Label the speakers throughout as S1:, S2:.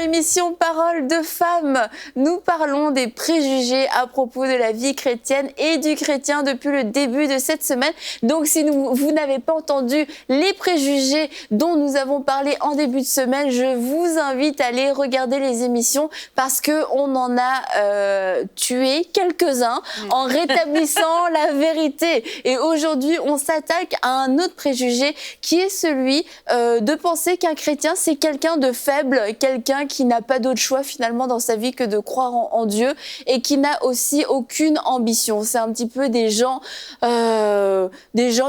S1: l'émission Parole de femmes. Nous parlons des préjugés à propos de la vie chrétienne et du chrétien depuis le début de cette semaine. Donc si vous n'avez pas entendu les préjugés dont nous avons parlé en début de semaine, je vous invite à aller regarder les émissions parce qu'on en a tué quelques-uns en rétablissant la vérité. Et aujourd'hui, on s'attaque à un autre préjugé qui est celui de penser qu'un chrétien, c'est quelqu'un de faible, quelqu'un qui n'a pas d'autre choix finalement dans sa vie que de croire en Dieu et qui n'a aussi aucune ambition. C'est un petit peu des gens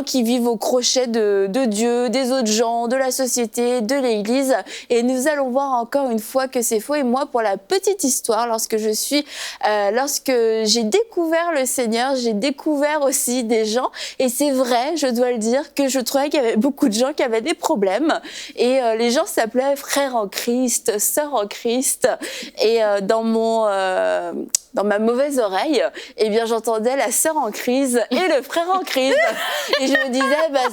S1: qui vivent au crochet de Dieu, des autres gens, de la société, de l'Église. Et nous allons voir encore une fois que c'est faux. Et moi, pour la petite histoire, lorsque j'ai découvert le Seigneur, j'ai découvert aussi des gens. Et c'est vrai, je dois le dire, que je trouvais qu'il y avait beaucoup de gens qui avaient des problèmes. Et les gens s'appelaient frères en Christ, sœurs en Christ. Et dans ma mauvaise oreille, eh bien, j'entendais la sœur en crise et le frère en crise. Et je me disais,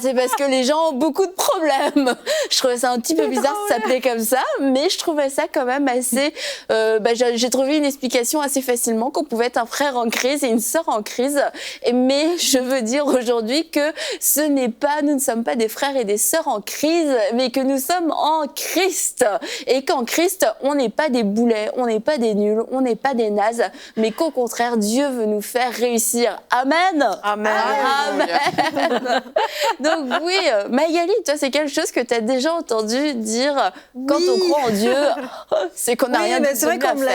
S1: c'est parce que les gens ont beaucoup de problèmes. Je trouvais ça un petit peu bizarre de s'appeler comme ça, mais je trouvais ça quand même assez... j'ai trouvé une explication assez facilement qu'on pouvait être un frère en crise et une sœur en crise. Mais je veux dire aujourd'hui que nous ne sommes pas des frères et des sœurs en crise, mais que nous sommes en Christ. Et qu'en Christ, on n'est pas des boulets, on n'est pas des nuls, on n'est pas des nazes, mais qu'au contraire, Dieu veut nous faire réussir. Amen.
S2: Amen.
S1: Amen. Donc oui, Magali, toi, c'est quelque chose que tu as déjà entendu dire quand on croit en Dieu, c'est qu'on n'a rien de
S3: c'est vrai qu'on me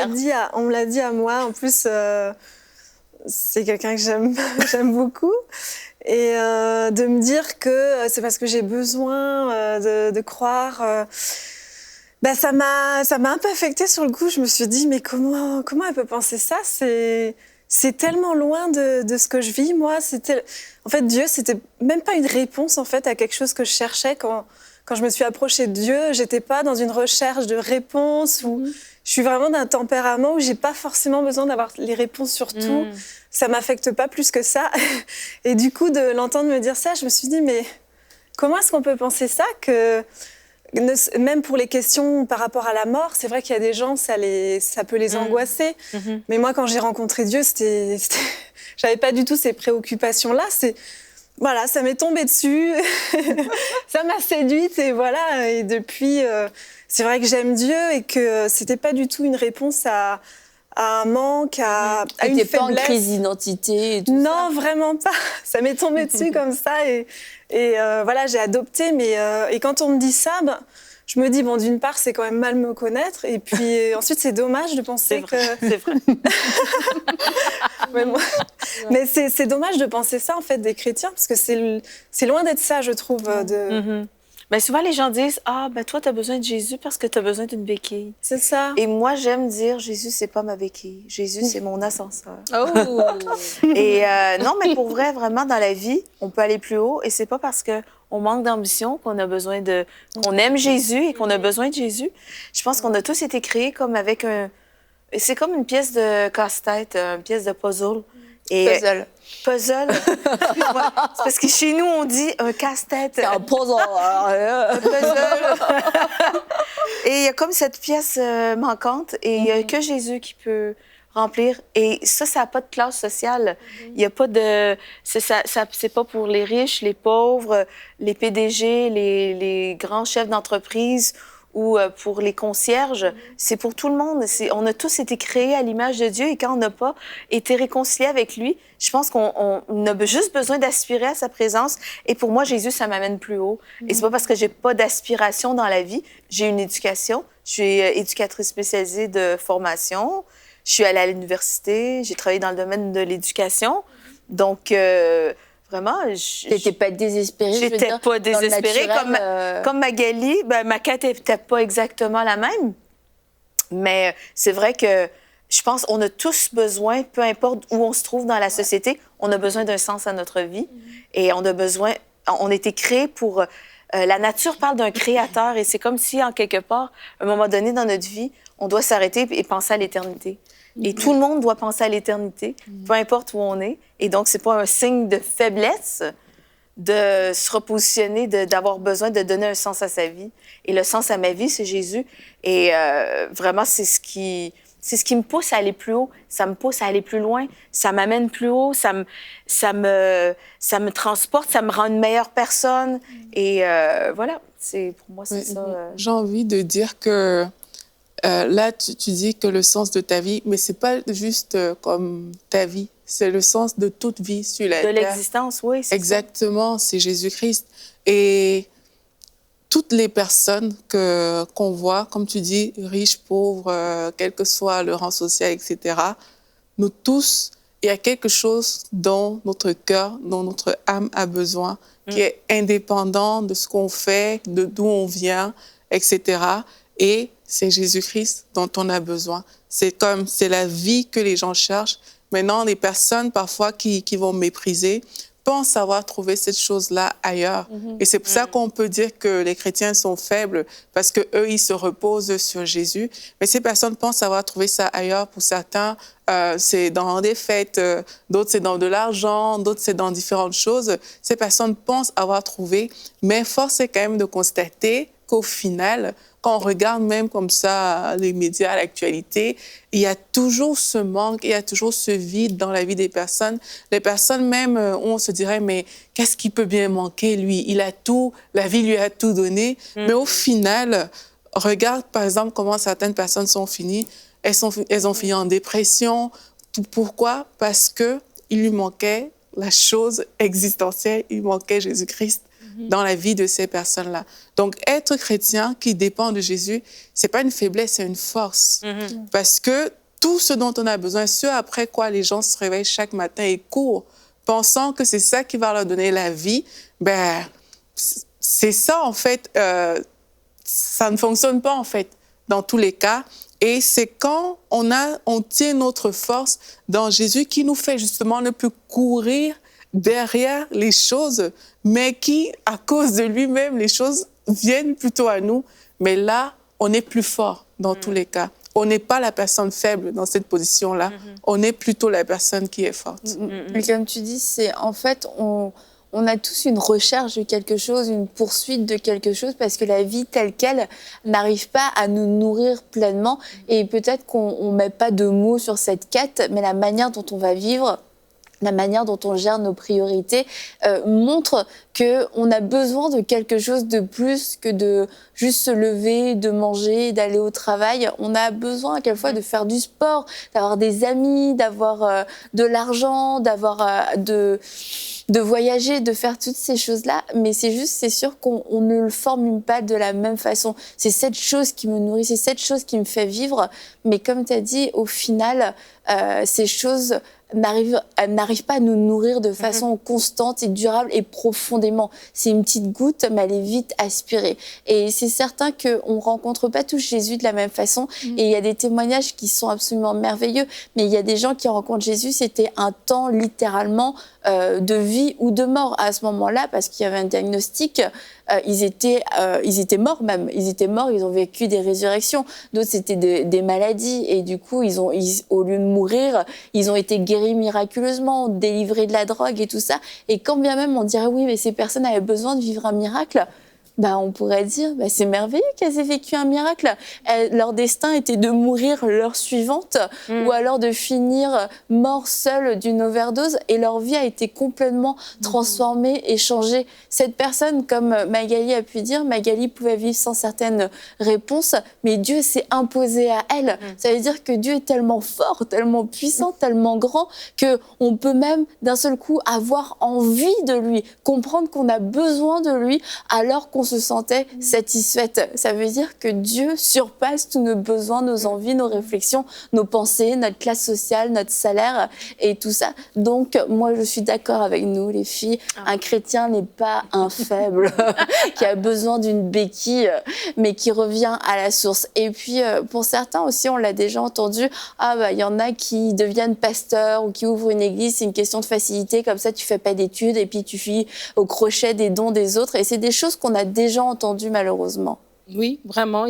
S3: l'a dit à moi. En plus, c'est quelqu'un que j'aime beaucoup. Et de me dire que c'est parce que j'ai besoin de croire... ça m'a un peu affectée sur le coup. Je me suis dit, mais comment elle peut penser ça? C'est tellement loin de ce que je vis, moi. En fait, Dieu, c'était même pas une réponse en fait, à quelque chose que je cherchais. Quand je me suis approchée de Dieu, j'étais pas dans une recherche de réponse. Je suis vraiment d'un tempérament où j'ai pas forcément besoin d'avoir les réponses sur tout. Ça m'affecte pas plus que ça. Et du coup, de l'entendre me dire ça, je me suis dit, mais comment est-ce qu'on peut penser ça que... Même pour les questions par rapport à la mort, c'est vrai qu'il y a des gens, ça peut les angoisser. Mais moi, quand j'ai rencontré Dieu, j'avais pas du tout ces préoccupations-là. Voilà, ça m'est tombé dessus, ça m'a séduite et voilà. Et depuis, c'est vrai que j'aime Dieu et que c'était pas du tout une réponse à un manque, à une faiblesse.
S1: Pas en crise d'identité et tout ça.
S3: Non, vraiment pas. Ça m'est tombé dessus comme ça et voilà, j'ai adopté. Mais et quand on me dit ça, je me dis, d'une part, c'est quand même mal me connaître. Et puis ensuite, c'est dommage de penser
S2: C'est vrai.
S3: Mais c'est dommage de penser ça, en fait, des chrétiens, parce que c'est loin d'être ça, je trouve.
S2: Souvent, les gens disent, toi, tu as besoin de Jésus parce que tu as besoin d'une béquille.
S3: C'est ça.
S2: Et moi, j'aime dire, Jésus, c'est pas ma béquille. Jésus, c'est mon ascenseur.
S1: Oh!
S2: Et non, mais pour vrai, vraiment, dans la vie, on peut aller plus haut. Et c'est pas parce qu'on manque d'ambition qu'on aime Jésus et qu'on a besoin de Jésus. Je pense qu'on a tous été créés comme avec c'est comme une pièce de casse-tête, une pièce de puzzle. Puzzle. Excuse-moi. C'est parce que chez nous, on dit un casse-tête.
S1: C'est un puzzle.
S2: Un puzzle. Et il y a comme cette pièce manquante et il n'y a que Jésus qui peut remplir. Et ça n'a pas de classe sociale. Il n'y a pas de... C'est pas pour les riches, les pauvres, les PDG, les grands chefs d'entreprise ou pour les concierges. C'est pour tout le monde. On a tous été créés à l'image de Dieu et quand on n'a pas été réconciliés avec lui, je pense qu'on a juste besoin d'aspirer à sa présence. Et pour moi, Jésus, ça m'amène plus haut. Et c'est pas parce que j'ai pas d'aspiration dans la vie. J'ai une éducation. Je suis éducatrice spécialisée de formation. Je suis allée à l'université. J'ai travaillé dans le domaine de l'éducation. Donc... Vraiment,
S1: t'étais pas désespérée,
S2: j'étais pas désespérée. Comme Magali, ma quête n'était pas exactement la même. Mais c'est vrai que je pense qu'on a tous besoin, peu importe où on se trouve dans la société, on a besoin d'un sens à notre vie. Et on a été créés pour... la nature parle d'un créateur et c'est comme si, en quelque part, à un moment donné dans notre vie, on doit s'arrêter et penser à l'éternité. Et tout le monde doit penser à l'éternité, peu importe où on est. Et donc, c'est pas un signe de faiblesse, de se repositionner, d'avoir besoin de donner un sens à sa vie. Et le sens à ma vie, c'est Jésus. Et vraiment, c'est ce qui me pousse à aller plus haut. Ça me pousse à aller plus loin. Ça m'amène plus haut. Ça me transporte. Ça me rend une meilleure personne. Et voilà, pour moi, c'est ça.
S4: J'ai envie de dire que là, tu dis que le sens de ta vie, mais c'est pas juste comme ta vie. C'est le sens de toute vie sur la terre.
S2: De l'existence, oui, c'est
S4: exactement, c'est Jésus-Christ. Et toutes les personnes qu'on voit, comme tu dis, riches, pauvres, quel que soit le rang social, etc., nous tous, il y a quelque chose dont notre cœur, dont notre âme a besoin, qui est indépendant de ce qu'on fait, de d'où on vient, etc. Et c'est Jésus-Christ dont on a besoin. C'est la vie que les gens cherchent. Maintenant, les personnes, parfois, qui vont mépriser, pensent avoir trouvé cette chose-là ailleurs. Et c'est pour ça qu'on peut dire que les chrétiens sont faibles, parce qu'eux, ils se reposent sur Jésus. Mais ces personnes pensent avoir trouvé ça ailleurs. Pour certains, c'est dans des fêtes, d'autres, c'est dans de l'argent, d'autres, c'est dans différentes choses. Ces personnes pensent avoir trouvé, mais force est quand même de constater qu'au final, quand on regarde même comme ça les médias, l'actualité, il y a toujours ce manque, il y a toujours ce vide dans la vie des personnes. Les personnes même, où on se dirait, mais qu'est-ce qui peut bien manquer, lui? Il a tout, la vie lui a tout donné. Mais au final, regarde par exemple comment certaines personnes sont finies. Elles ont fini en dépression. Pourquoi? Parce qu'il lui manquait la chose existentielle, il manquait Jésus-Christ dans la vie de ces personnes-là. Donc, être chrétien qui dépend de Jésus, c'est pas une faiblesse, c'est une force. Parce que tout ce dont on a besoin, ce après quoi les gens se réveillent chaque matin et courent, pensant que c'est ça qui va leur donner la vie, ben, c'est ça, en fait, ça ne fonctionne pas, en fait, dans tous les cas. Et c'est quand on tient notre force dans Jésus qui nous fait justement ne plus courir derrière les choses, mais qui, à cause de lui-même, les choses viennent plutôt à nous. Mais là, on est plus fort dans tous les cas. On n'est pas la personne faible dans cette position-là. On est plutôt la personne qui est forte.
S1: Et comme tu dis, c'est en fait, on a tous une recherche de quelque chose, une poursuite de quelque chose, parce que la vie telle qu'elle n'arrive pas à nous nourrir pleinement. Et peut-être qu'on ne met pas de mots sur cette quête, mais la manière dont on va vivre, la manière dont on gère nos priorités montre qu'on a besoin de quelque chose de plus que de juste se lever, de manger, d'aller au travail. On a besoin quelquefois de faire du sport, d'avoir des amis, d'avoir de l'argent, de voyager, de faire toutes ces choses-là. Mais c'est sûr qu'on ne le formule pas de la même façon. C'est cette chose qui me nourrit, c'est cette chose qui me fait vivre. Mais comme tu as dit, au final, ces choses n'arrive pas à nous nourrir de façon constante et durable et profondément. C'est une petite goutte, mais elle est vite aspirée. Et c'est certain qu'on ne rencontre pas tous Jésus de la même façon. Et il y a des témoignages qui sont absolument merveilleux. Mais il y a des gens qui rencontrent Jésus, c'était un temps littéralement de vie ou de mort à ce moment-là, parce qu'il y avait un diagnostic. Ils étaient morts même. Ils étaient morts, ils ont vécu des résurrections. D'autres, c'était des maladies. Et du coup, au lieu de mourir, ils ont été guéris miraculeusement, délivrés de la drogue et tout ça. Et quand bien même on dirait, oui, mais ces personnes avaient besoin de vivre un miracle, on pourrait dire, c'est merveilleux qu'elles aient vécu un miracle. Leur destin était de mourir l'heure suivante ou alors de finir mort seule d'une overdose, et leur vie a été complètement transformée et changée. Cette personne, comme Magali a pu dire, Magali pouvait vivre sans certaines réponses, mais Dieu s'est imposé à elle. Ça veut dire que Dieu est tellement fort, tellement puissant, tellement grand, qu'on peut même d'un seul coup avoir envie de lui, comprendre qu'on a besoin de lui alors qu'on se sentait satisfaite. Ça veut dire que Dieu surpasse tous nos besoins, nos envies, nos réflexions, nos pensées, notre classe sociale, notre salaire et tout ça. Donc, moi, je suis d'accord avec nous, les filles. Un chrétien n'est pas un faible qui a besoin d'une béquille, mais qui revient à la source. Et puis, pour certains aussi, on l'a déjà entendu, il y en a qui deviennent pasteurs ou qui ouvrent une église, c'est une question de facilité, comme ça, tu fais pas d'études et puis tu vis au crochet des dons des autres. Et c'est des choses qu'on a déjà entendues, malheureusement.
S5: Oui, vraiment.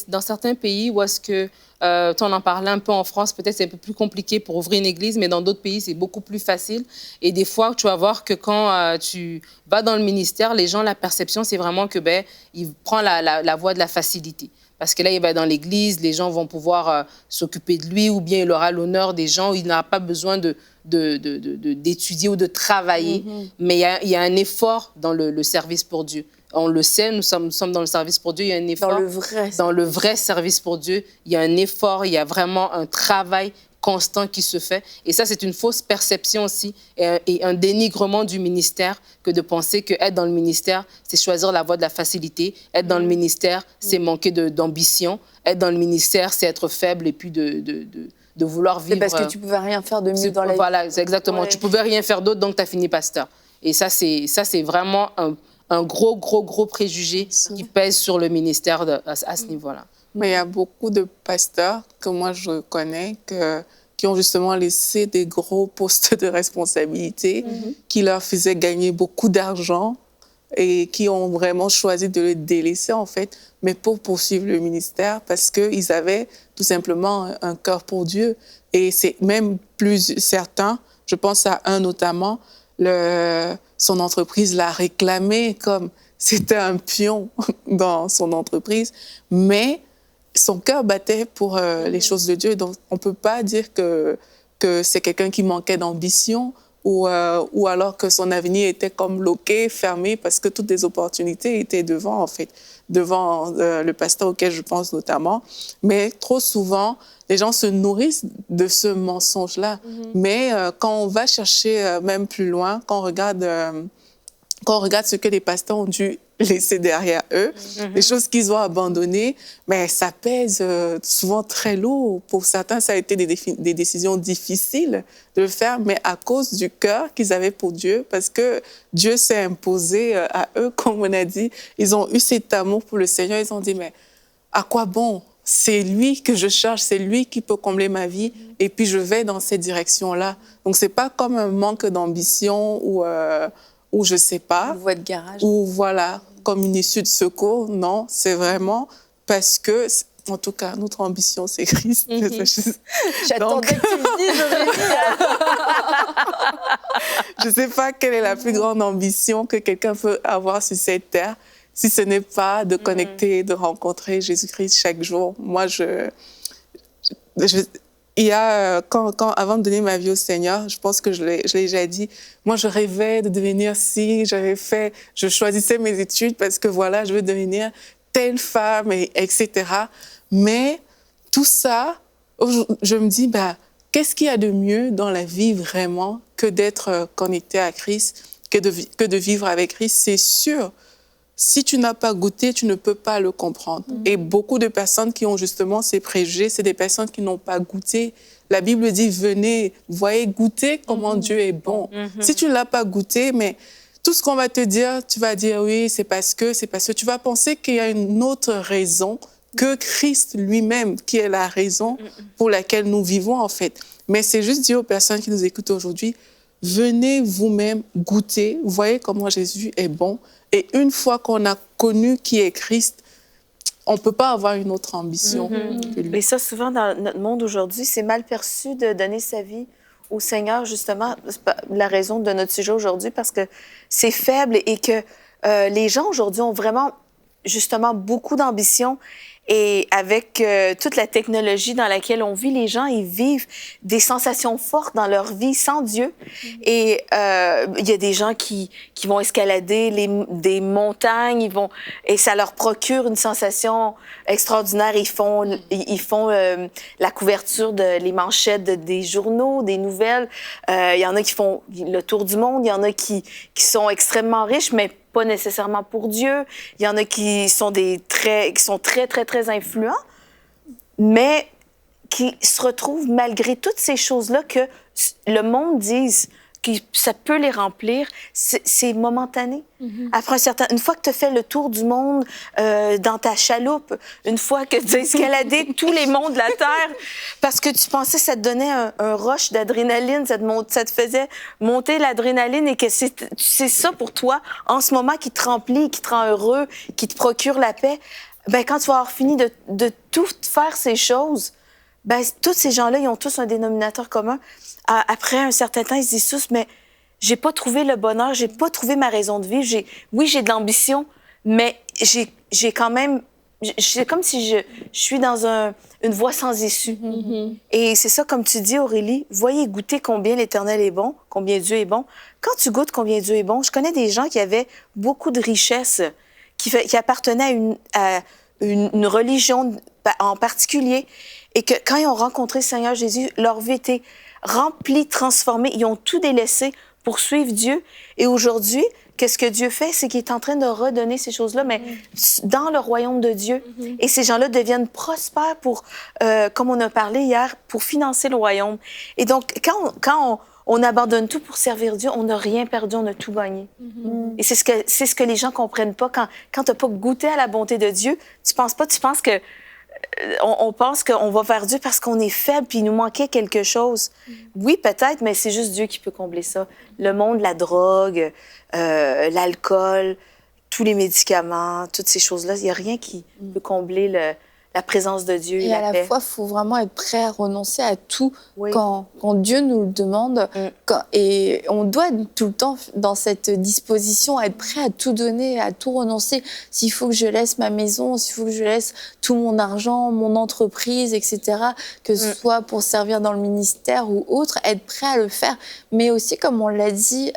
S5: Dans certains pays où est-ce que, on en parlait un peu en France, peut-être c'est un peu plus compliqué pour ouvrir une église, mais dans d'autres pays, c'est beaucoup plus facile. Et des fois, tu vas voir que quand tu vas dans le ministère, les gens, la perception, c'est vraiment que, il prend la voie de la facilité. Parce que là, il va dans l'église, les gens vont pouvoir s'occuper de lui, ou bien il aura l'honneur des gens, il n'a pas besoin d'étudier ou de travailler. Mais il y a un effort dans le service pour Dieu. On le sait, nous sommes dans le service pour Dieu, il y a un effort. Dans le vrai service pour Dieu, il y a un effort, il y a vraiment un travail constant qui se fait. Et ça, c'est une fausse perception aussi et un dénigrement du ministère que de penser qu'être dans le ministère, c'est choisir la voie de la facilité. Être dans le ministère, c'est manquer d'ambition. Être dans le ministère, c'est être faible et puis de vouloir vivre...
S1: C'est parce que tu ne pouvais rien faire de mieux dans la vie.
S5: Voilà, exactement. Ouais. Tu ne pouvais rien faire d'autre, donc tu as fini pasteur. Et ça, c'est vraiment un gros préjugé qui pèse sur le ministère à ce niveau-là.
S4: Mais il y a beaucoup de pasteurs que moi je connais qui ont justement laissé des gros postes de responsabilité qui leur faisaient gagner beaucoup d'argent et qui ont vraiment choisi de le délaisser en fait, mais pour poursuivre le ministère parce qu'ils avaient tout simplement un cœur pour Dieu. Et c'est même plus certain, je pense à un notamment, son entreprise l'a réclamé comme c'était un pion dans son entreprise, mais son cœur battait pour les choses de Dieu. Donc, on ne peut pas dire que c'est quelqu'un qui manquait d'ambition ou alors que son avenir était comme bloqué, fermé, parce que toutes les opportunités étaient devant, en fait, devant le pasteur auquel je pense notamment. Mais trop souvent, les gens se nourrissent de ce mensonge-là. Mais quand on va chercher même plus loin, quand on regarde ce que les pasteurs ont dû laisser derrière eux, les choses qu'ils ont abandonnées, mais ça pèse souvent très lourd. Pour certains, ça a été des décisions difficiles de le faire, mais à cause du cœur qu'ils avaient pour Dieu, parce que Dieu s'est imposé à eux, comme on a dit. Ils ont eu cet amour pour le Seigneur. Ils ont dit, mais à quoi bon? C'est lui que je cherche, c'est lui qui peut combler ma vie, et puis je vais dans cette direction-là. Donc, c'est pas comme un manque d'ambition ou je sais pas.
S1: Une voie de garage.
S4: Ou voilà, comme une issue de secours. Non, c'est vraiment parce que, en tout cas, notre ambition, c'est Christ.
S1: J'attendais que tu le dises.
S4: Je ne sais pas quelle est la plus grande ambition que quelqu'un peut avoir sur cette terre, si ce n'est pas de connecter, de rencontrer Jésus-Christ chaque jour. Moi, il y a, avant de donner ma vie au Seigneur, je pense que je l'ai déjà dit, moi, je rêvais de devenir je choisissais mes études parce que voilà, je veux devenir telle femme, etc. Mais tout ça, je me dis, qu'est-ce qu'il y a de mieux dans la vie vraiment que d'être connecté à Christ, que de vivre avec Christ? C'est sûr. Si tu n'as pas goûté, tu ne peux pas le comprendre. Et beaucoup de personnes qui ont justement ces préjugés, c'est des personnes qui n'ont pas goûté. La Bible dit, venez, voyez, goûtez comment Dieu est bon. Si tu ne l'as pas goûté, mais tout ce qu'on va te dire, tu vas dire, oui, c'est parce que. Tu vas penser qu'il y a une autre raison que Christ lui-même, qui est la raison pour laquelle nous vivons, en fait. Mais c'est juste dire aux personnes qui nous écoutent aujourd'hui, venez vous-même goûter, voyez comment Jésus est bon. Et une fois qu'on a connu qui est Christ, on ne peut pas avoir une autre ambition que lui.
S2: Et ça, souvent, dans notre monde aujourd'hui, c'est mal perçu de donner sa vie au Seigneur, justement. C'est la raison de notre sujet aujourd'hui, parce que c'est faible et que les gens aujourd'hui ont vraiment, justement, beaucoup d'ambition. Et avec toute la technologie dans laquelle on vit, les gens, ils vivent des sensations fortes dans leur vie sans Dieu. Et il y a des gens qui vont escalader des montagnes, et ça leur procure une sensation extraordinaire. Ils font la couverture les manchettes des journaux, des nouvelles. Il y en a qui font le tour du monde. Il y en a qui sont extrêmement riches, mais pas nécessairement pour Dieu. Il y en a qui sont très influents, mais qui se retrouvent malgré toutes ces choses-là que le monde dise ça peut les remplir, c'est momentané. Après une fois que tu as fait le tour du monde dans ta chaloupe, une fois que tu as escaladé tous les mondes de la Terre, parce que tu pensais que ça te donnait un rush d'adrénaline, ça te faisait monter l'adrénaline et que c'est ça pour toi, en ce moment, qui te remplit, qui te rend heureux, qui te procure la paix, ben quand tu vas avoir fini de tout faire ces choses, ben tous ces gens-là, ils ont tous un dénominateur commun. Après un certain temps, ils se disent tous, mais j'ai pas trouvé le bonheur, j'ai pas trouvé ma raison de vivre. Oui, j'ai de l'ambition, mais j'ai quand même... C'est comme si je suis dans une voie sans issue. Et c'est ça, comme tu dis, Aurélie, voyez goûter combien l'Éternel est bon, combien Dieu est bon. Quand tu goûtes combien Dieu est bon, je connais des gens qui avaient beaucoup de richesses, qui appartenaient à une religion en particulier, et que quand ils ont rencontré le Seigneur Jésus, leur vie était remplie, transformée. Ils ont tout délaissé pour suivre Dieu. Et aujourd'hui, qu'est-ce que Dieu fait? C'est qu'il est en train de redonner ces choses-là, mais dans le royaume de Dieu. Et ces gens-là deviennent prospères pour, comme on a parlé hier, pour financer le royaume. Et donc, quand on abandonne tout pour servir Dieu, on n'a rien perdu, on a tout gagné. Et c'est ce que les gens comprennent pas. Quand tu n'as pas goûté à la bonté de Dieu, tu penses que on pense qu'on va vers Dieu parce qu'on est faible puis il nous manquait quelque chose. Oui, peut-être, mais c'est juste Dieu qui peut combler ça. Le monde, la drogue, l'alcool, tous les médicaments, toutes ces choses-là, il n'y a rien qui peut combler la présence de Dieu et la paix.
S1: À la fois, il faut vraiment être prêt à renoncer à tout quand Dieu nous le demande. Et on doit être tout le temps dans cette disposition à être prêt à tout donner, à tout renoncer. S'il faut que je laisse ma maison, s'il faut que je laisse tout mon argent, mon entreprise, etc., que ce soit pour servir dans le ministère ou autre, être prêt à le faire. Mais aussi, comme on l'a dit,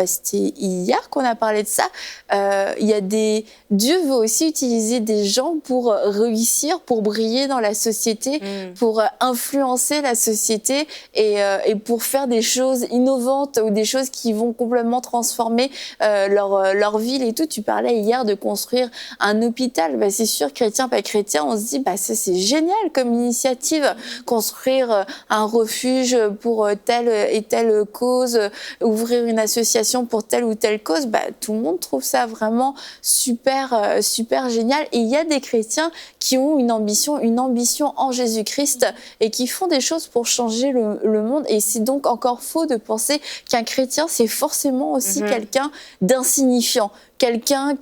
S1: c'était hier qu'on a parlé de ça, Dieu veut aussi utiliser des gens pour réussir, pour briller dans la société, pour influencer la société et pour faire des choses innovantes ou des choses qui vont complètement transformer leur ville et tout. Tu parlais hier de construire un hôpital. C'est sûr, chrétien, pas chrétien, on se dit ça c'est génial comme initiative. Construire un refuge pour telle et telle cause, ouvrir une association pour telle ou telle cause, tout le monde trouve ça vraiment super, super génial. Et il y a des chrétiens qui ont une ambition en Jésus-Christ et qui font des choses pour changer le monde. Et c'est donc encore faux de penser qu'un chrétien, c'est forcément aussi quelqu'un d'insignifiant. Quelqu'un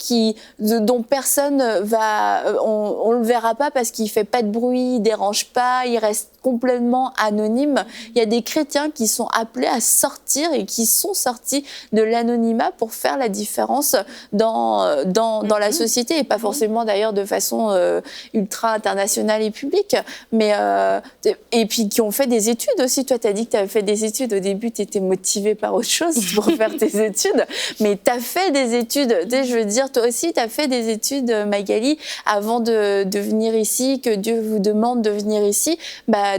S1: dont personne on le verra pas parce qu'il fait pas de bruit, il dérange pas, il reste complètement anonyme. Il y a des chrétiens qui sont appelés à sortir et qui sont sortis de l'anonymat pour faire la différence dans la société et pas forcément d'ailleurs de façon ultra internationale et publique, mais et puis qui ont fait des études aussi. Toi, tu as dit que tu avais fait des études. Au début, tu étais motivée par autre chose pour faire tes études, mais tu as fait des études. Je veux dire, toi aussi, tu as fait des études, Magali, avant de venir ici, que Dieu vous demande de venir ici.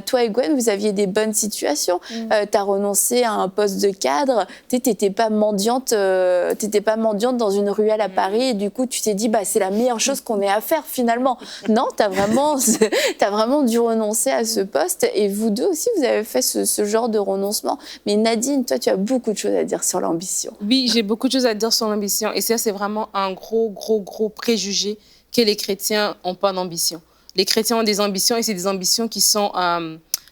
S1: Toi et Gwen, vous aviez des bonnes situations. Tu as renoncé à un poste de cadre. Tu n'étais pas mendiante dans une ruelle à Paris. Et du coup, tu t'es dit, c'est la meilleure chose qu'on ait à faire, finalement. Non, tu as vraiment dû renoncer à ce poste. Et vous deux aussi, vous avez fait ce genre de renoncement. Mais Nadine, toi, tu as beaucoup de choses à dire sur l'ambition.
S5: Oui, j'ai beaucoup de choses à dire sur l'ambition. Et ça, c'est vraiment un gros préjugé que les chrétiens n'ont pas d'ambition. Les chrétiens ont des ambitions et c'est des ambitions qui sont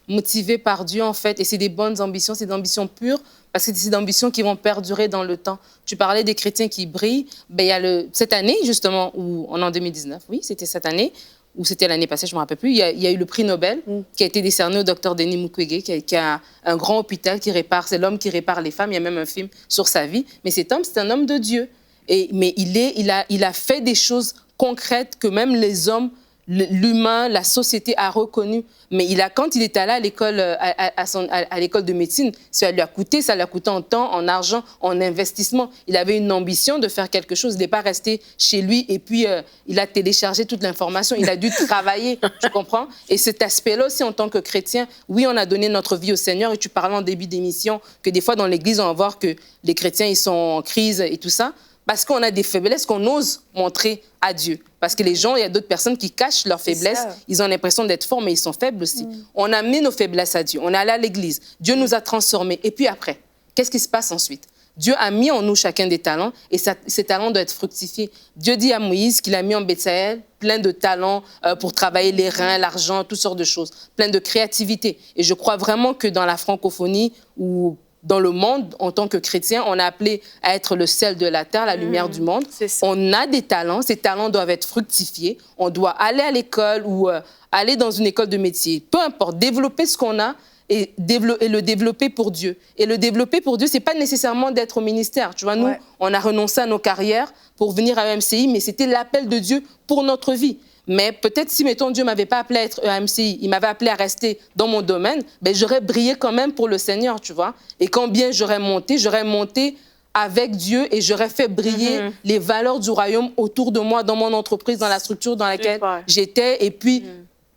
S5: motivées par Dieu, en fait. Et c'est des bonnes ambitions, c'est des ambitions pures parce que c'est des ambitions qui vont perdurer dans le temps. Tu parlais des chrétiens qui brillent. Il y a cette année, justement, ou en 2019, oui, c'était cette année, ou c'était l'année passée, je ne me rappelle plus, il y a eu le prix Nobel qui a été décerné au docteur Denis Mukwege, qui a un grand hôpital qui répare, c'est l'homme qui répare les femmes, il y a même un film sur sa vie. Mais cet homme, c'est un homme de Dieu. Mais il a fait des choses concrètes que même les hommes, l'humain, la société a reconnu. Mais quand il était allé à l'école de médecine, ça lui a coûté en temps, en argent, en investissement. Il avait une ambition de faire quelque chose. Il n'est pas resté chez lui et puis il a téléchargé toute l'information. Il a dû travailler, tu comprends? Et cet aspect-là aussi, en tant que chrétien, oui, on a donné notre vie au Seigneur. Et tu parlais en début d'émission que des fois, dans l'Église, on va voir que les chrétiens, ils sont en crise et tout ça. Parce qu'on a des faiblesses qu'on ose montrer à Dieu. Parce que les gens, il y a d'autres personnes qui cachent leurs faiblesses. Ils ont l'impression d'être forts, mais ils sont faibles aussi. On a amené nos faiblesses à Dieu. On est allé à l'église. Dieu nous a transformés. Et puis après, qu'est-ce qui se passe ensuite? Dieu a mis en nous chacun des talents et ces talents doivent être fructifiés. Dieu dit à Moïse qu'il a mis en Bétsaël plein de talents pour travailler les reins, l'argent, toutes sortes de choses, plein de créativité. Et je crois vraiment que dans la francophonie ou dans le monde, en tant que chrétien, on est appelé à être le sel de la terre, la lumière du monde. On a des talents, ces talents doivent être fructifiés. On doit aller à l'école ou aller dans une école de métier. Peu importe, développer ce qu'on a et le développer pour Dieu. Et le développer pour Dieu, ce n'est pas nécessairement d'être au ministère. Tu vois, nous, on a renoncé à nos carrières pour venir à EMCI, mais c'était l'appel de Dieu pour notre vie. Mais peut-être si, mettons, Dieu ne m'avait pas appelé à être EMCI, il m'avait appelé à rester dans mon domaine, ben, j'aurais brillé quand même pour le Seigneur, tu vois. Et quand bien j'aurais monté avec Dieu et j'aurais fait briller les valeurs du royaume autour de moi, dans mon entreprise, dans la structure dans laquelle j'étais, et puis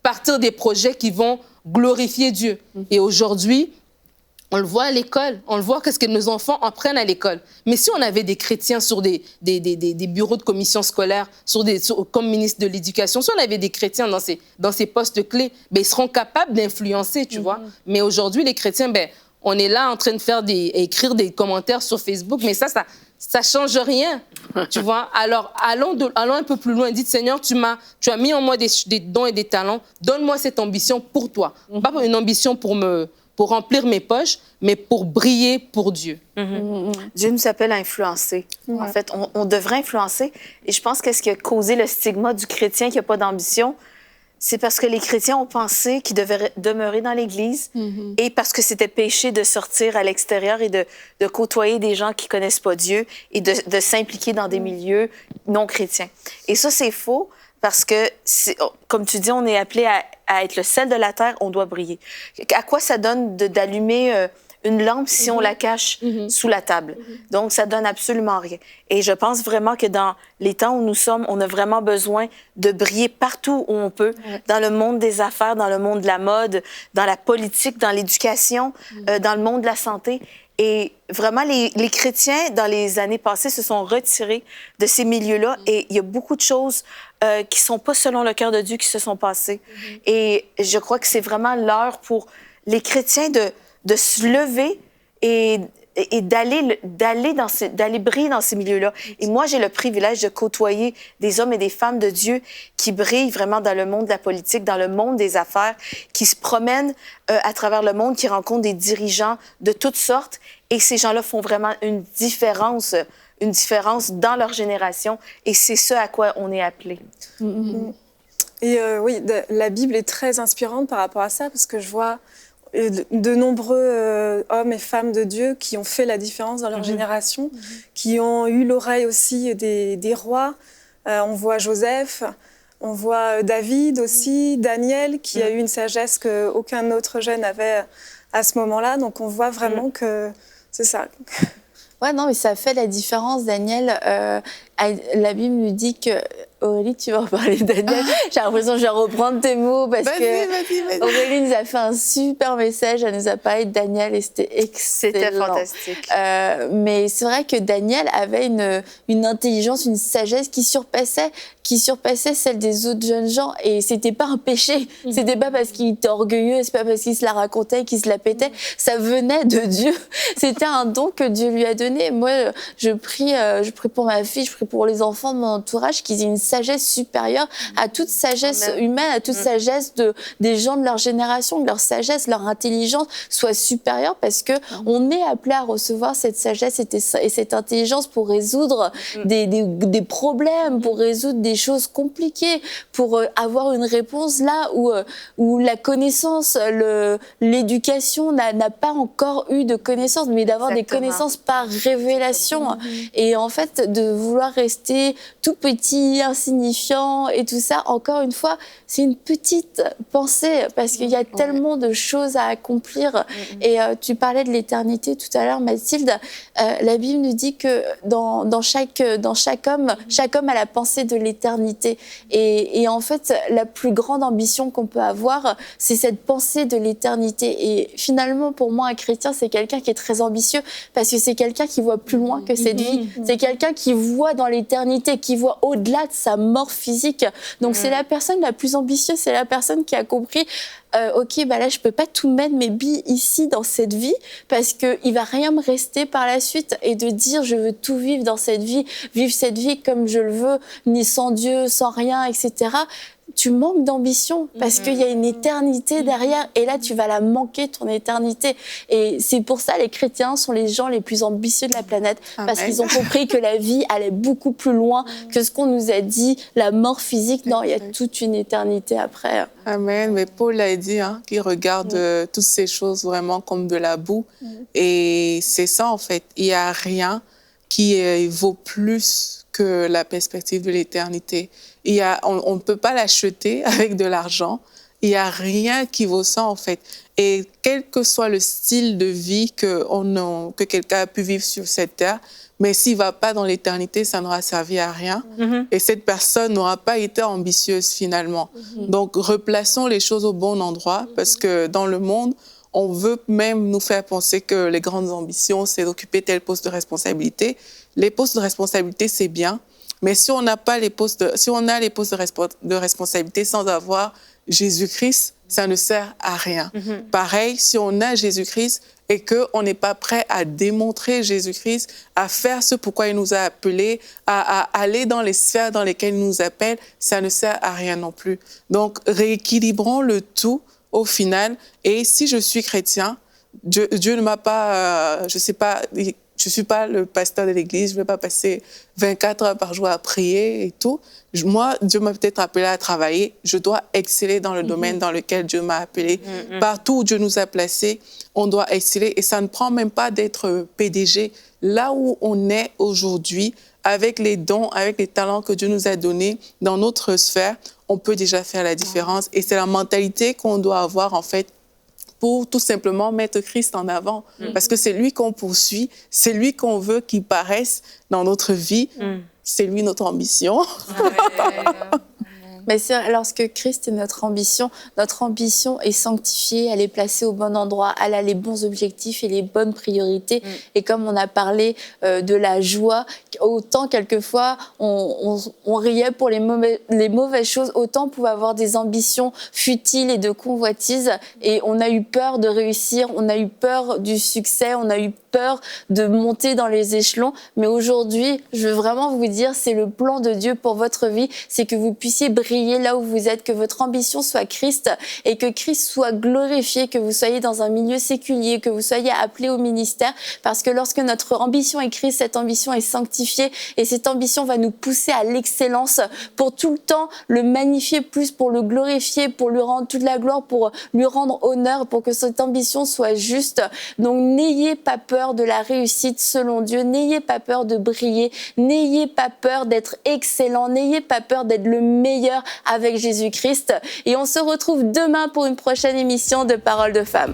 S5: partir des projets qui vont glorifier Dieu. Et aujourd'hui, on le voit à l'école, on le voit qu'est-ce que nos enfants apprennent à l'école. Mais si on avait des chrétiens sur des bureaux de commission scolaire, comme ministre de l'Éducation, si on avait des chrétiens dans ces postes clés, ben, ils seront capables d'influencer, tu vois. Mais aujourd'hui, les chrétiens, ben, on est là en train de écrire des commentaires sur Facebook, mais ça change rien, tu vois. Alors, allons un peu plus loin. Dites, Seigneur, tu as mis en moi des dons et des talents. Donne-moi cette ambition pour toi. Pas une ambition pour remplir mes poches, mais pour briller pour Dieu.
S2: Dieu nous appelle à influencer. En fait, on devrait influencer. Et je pense que ce qui a causé le stigma du chrétien qui n'a pas d'ambition, c'est parce que les chrétiens ont pensé qu'ils devaient demeurer dans l'Église et parce que c'était péché de sortir à l'extérieur et de côtoyer des gens qui ne connaissent pas Dieu et de s'impliquer dans des milieux non chrétiens. Et ça, c'est faux parce que, comme tu dis, on est appelé à être le sel de la terre, on doit briller. À quoi ça donne d'allumer une lampe si on la cache sous la table? Donc, ça donne absolument rien. Et je pense vraiment que dans les temps où nous sommes, on a vraiment besoin de briller partout où on peut, dans le monde des affaires, dans le monde de la mode, dans la politique, dans l'éducation, dans le monde de la santé. Et vraiment, les chrétiens, dans les années passées, se sont retirés de ces milieux-là. Et il y a beaucoup de choses qui ne sont pas selon le cœur de Dieu qui se sont passées. Et je crois que c'est vraiment l'heure pour les chrétiens de se lever et d'aller briller dans ces milieux-là. Et moi, j'ai le privilège de côtoyer des hommes et des femmes de Dieu qui brillent vraiment dans le monde de la politique, dans le monde des affaires, qui se promènent à travers le monde, qui rencontrent des dirigeants de toutes sortes. Et ces gens-là font vraiment une différence dans leur génération. Et c'est ce à quoi on est appelé.
S3: Et oui, la Bible est très inspirante par rapport à ça, parce que je vois de nombreux hommes et femmes de Dieu qui ont fait la différence dans leur génération, qui ont eu l'oreille aussi des rois. On voit Joseph, on voit David aussi, Daniel, qui a eu une sagesse qu'aucun autre jeune avait à ce moment-là. Donc on voit vraiment que c'est ça.
S1: Ouais, non, mais ça fait la différence, Daniel. La Bible nous dit que... Aurélie, tu vas en parler, Daniel. J'ai l'impression que je vais reprendre tes mots parce que Aurélie nous a fait un super message. Elle nous a parlé de Daniel et c'était excellent.
S2: C'était fantastique.
S1: Mais c'est vrai que Daniel avait une intelligence, une sagesse qui surpassait celle des autres jeunes gens. Et c'était pas un péché. C'était pas parce qu'il était orgueilleux, c'est pas parce qu'il se la racontait, qu'il se la pétait. Ça venait de Dieu. C'était un don que Dieu lui a donné. Moi, je prie pour ma fille, je prie pour les enfants de mon entourage qu'ils aient une sagesse supérieure à toute sagesse humaine, à toute sagesse des gens de leur génération, que leur sagesse, leur intelligence soit supérieure, parce que on est appelé à recevoir cette sagesse et cette intelligence pour résoudre des problèmes, pour résoudre des choses compliquées, pour avoir une réponse là où la connaissance, l'éducation n'a pas encore eu de connaissances, mais d'avoir des connaissances par révélation. Et en fait, de vouloir rester tout petit, insignifiant et tout ça, encore une fois, c'est une petite pensée parce qu'il y a tellement de choses à accomplir. Et tu parlais de l'éternité tout à l'heure, Mathilde. La Bible nous dit que dans chaque homme a la pensée de l'éternité. Et en fait, la plus grande ambition qu'on peut avoir, c'est cette pensée de l'éternité. Et finalement, pour moi, un chrétien, c'est quelqu'un qui est très ambitieux parce que c'est quelqu'un qui voit plus loin que cette vie. C'est quelqu'un qui voit dans l'éternité, qui voit au-delà de sa mort physique. Donc c'est la personne la plus ambitieuse, c'est la personne qui a compris ok, bah là, je peux pas tout mettre mes billes ici dans cette vie parce qu'il va rien me rester par la suite, et de dire je veux tout vivre dans cette vie, vivre cette vie comme je le veux, ni sans Dieu, sans rien, etc. Tu manques d'ambition parce qu'il y a une éternité derrière, et là tu vas la manquer, ton éternité. Et c'est pour ça les chrétiens sont les gens les plus ambitieux de la planète, parce qu'ils ont compris que la vie allait beaucoup plus loin que ce qu'on nous a dit, la mort physique. Non, il y a toute une éternité après.
S4: Amen. Mais Paul a dit qu'il regarde toutes ces choses vraiment comme de la boue. Et c'est ça, en fait. Il n'y a rien qui vaut plus que la perspective de l'éternité. On ne peut pas l'acheter avec de l'argent. Il n'y a rien qui vaut ça, en fait. Et quel que soit le style de vie que quelqu'un a pu vivre sur cette terre, mais s'il ne va pas dans l'éternité, ça n'aura servi à rien. Et cette personne n'aura pas été ambitieuse, finalement. Donc, replaçons les choses au bon endroit, parce que dans le monde, on veut même nous faire penser que les grandes ambitions, c'est d'occuper tel poste de responsabilité. Les postes de responsabilité, c'est bien. Mais si on n'a pas si on a les postes de responsabilité sans avoir Jésus-Christ, ça ne sert à rien. Pareil, si on a Jésus-Christ et qu'on n'est pas prêt à démontrer Jésus-Christ, à faire ce pourquoi il nous a appelés, à aller dans les sphères dans lesquelles il nous appelle, ça ne sert à rien non plus. Donc, rééquilibrons le tout au final. Et si je suis chrétien, Dieu ne m'a pas, je sais pas, je suis pas le pasteur de l'église, je vais pas passer 24 heures par jour à prier et tout. Moi, Dieu m'a peut-être appelé à travailler. Je dois exceller dans le domaine dans lequel Dieu m'a appelé. Partout où Dieu nous a placés, on doit exceller. Et ça ne prend même pas d'être PDG. Là où on est aujourd'hui, avec les dons, avec les talents que Dieu nous a donnés dans notre sphère, on peut déjà faire la différence. Et c'est la mentalité qu'on doit avoir, en fait, pour tout simplement mettre Christ en avant. Parce que c'est lui qu'on poursuit, c'est lui qu'on veut qu'il paraisse dans notre vie. C'est lui notre ambition.
S1: Mais lorsque Christ est notre ambition est sanctifiée, elle est placée au bon endroit, elle a les bons objectifs et les bonnes priorités. Et comme on a parlé de la joie, autant quelquefois on riait pour les mauvaises choses, autant on pouvait avoir des ambitions futiles et de convoitises, et on a eu peur de réussir, on a eu peur du succès, on a eu peur de monter dans les échelons. Mais aujourd'hui, je veux vraiment vous dire, c'est le plan de Dieu pour votre vie, c'est que vous puissiez briller là où vous êtes, que votre ambition soit Christ et que Christ soit glorifié, que vous soyez dans un milieu séculier, que vous soyez appelé au ministère, parce que lorsque notre ambition est Christ, cette ambition est sanctifiée, et cette ambition va nous pousser à l'excellence pour tout le temps le magnifier plus, pour le glorifier, pour lui rendre toute la gloire, pour lui rendre honneur, pour que cette ambition soit juste. Donc n'ayez pas peur de la réussite selon Dieu, n'ayez pas peur de briller, n'ayez pas peur d'être excellent, n'ayez pas peur d'être le meilleur avec Jésus-Christ. Et on se retrouve demain pour une prochaine émission de Paroles de Femmes.